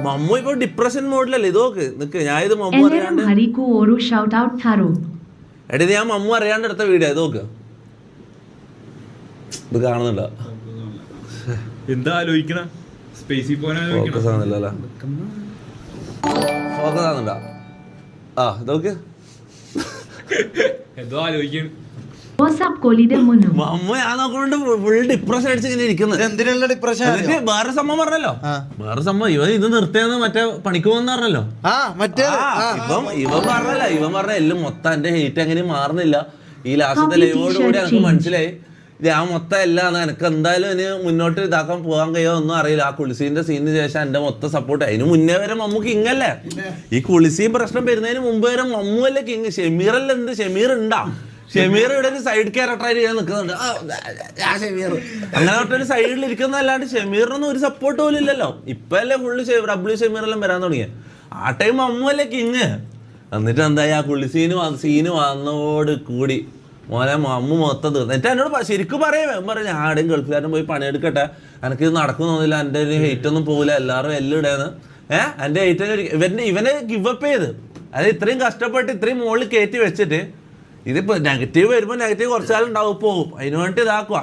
മമ്മു ഇപ്പൊ ഡിപ്രഷൻ മോഡിലല്ലേ ഇതൊക്കെ നിക്ക് ഞാൻ ഇത് മമ്മു അറിയാണ്ട് എടി ഇത് ഞാൻ മമ്മു അറിയാണ്ട് എടുത്ത വീഡിയോ ഇതൊക്കെ ഇത് കാണുന്നുണ്ടോ എന്താ ആലോചിക്കണ സ്പേസിൽ ഫോക്കസ് ആവുന്നില്ലല്ലോ ഫോക്കസ് ആവുന്നുണ്ടോ ആ ഇതൊക്കെ എന്തോ ആലോചിക്കണം മമ്മു ഞാൻ നോക്കുന്നുണ്ട് ഫുൾ ഡിപ്രഷൻ അടിച്ച് ഇങ്ങനെ ഇരിക്കുന്നത്. എന്തിനുള്ള ഡിപ്രഷൻ? വേറെ സംഭവം പറഞ്ഞല്ലോ, വേറെ സംഭവം ഇവൻ ഇത് നിർത്തിയെന്ന് മറ്റേ പണിക്ക് പോകുന്ന പറഞ്ഞല്ലോ. ഇവൻ പറഞ്ഞ എല്ലാം മൊത്തം എന്റെ ഹെയ്റ്റ് എങ്ങനെ മാറുന്നില്ല. ഈ ലാസ്റ്റത്തെ ലൈവോട് കൂടി എനിക്ക് മനസ്സിലായി ഞാൻ മൊത്തം എല്ലാം എനിക്ക് എന്തായാലും ഇനി മുന്നോട്ട് ഇതാക്കാൻ പോകാൻ കഴിയോ ഒന്നും അറിയില്ല. ആ കുളിസീന്റെ സീനിന് ശേഷം എന്റെ മൊത്തം സപ്പോർട്ട്. അതിന് മുന്നേ വരെ മമ്മു കിങ്ങല്ലേ. ഈ കുളിസീൻ പ്രശ്നം വരുന്നതിന് മുമ്പ് വരെ മമ്മു അല്ലേ കിങ്. ഷെമീറല്ല എന്ത് ഷെമീർ ഉണ്ടാ. ഷെമീർ ഇവിടെ ഒരു സൈഡ് ക്യാരക്ടറായിട്ട് ഞാൻ നിൽക്കുന്നുണ്ട്. ഷെമീർ അങ്ങനെ ഒരു സൈഡിൽ ഇരിക്കുന്നതല്ലാണ്ട് ഷെമീറിനൊന്നും ഒരു സപ്പോർട്ട് പോലും ഇല്ലല്ലോ. ഇപ്പൊ അല്ലേ ഫുള്ള് ഷെമീർ എല്ലാം വരാൻ തുടങ്ങിയ. ആ ടൈം മമ്മു അല്ലേ കിങ്. എന്നിട്ട് എന്തായി ആ സീന് വന്നോട് കൂടി മോനെ മമ്മു മൊത്തം തീർന്നു. എന്നിട്ട് എന്നോട് ശരിക്കും പറയാം ഞാൻ ആടെയും ഗൾഫുകാരനും പോയി പണിയെടുക്കട്ടെ, എനിക്കിത് നടക്കുന്നൊന്നുമില്ല, എൻ്റെ ഒരു ഹെയ്റ്റ് ഒന്നും പോകില്ല, എല്ലാവരും എല്ലാം ഇടേന്ന്. എൻ്റെ ഹെയ്റ്റ് ഇവനെ ഗിവപ്പ് ചെയ്ത് അത് ഇത്രയും കഷ്ടപ്പെട്ട് ഇത്രയും മുകളിൽ കയറ്റി വെച്ചിട്ട് ഇതിപ്പോ നെഗറ്റീവ് വരുമ്പോൾ നെഗറ്റീവ് കുറച്ചാളുണ്ടാവും പോകും. അതിന് വേണ്ടി ഇതാക്കും.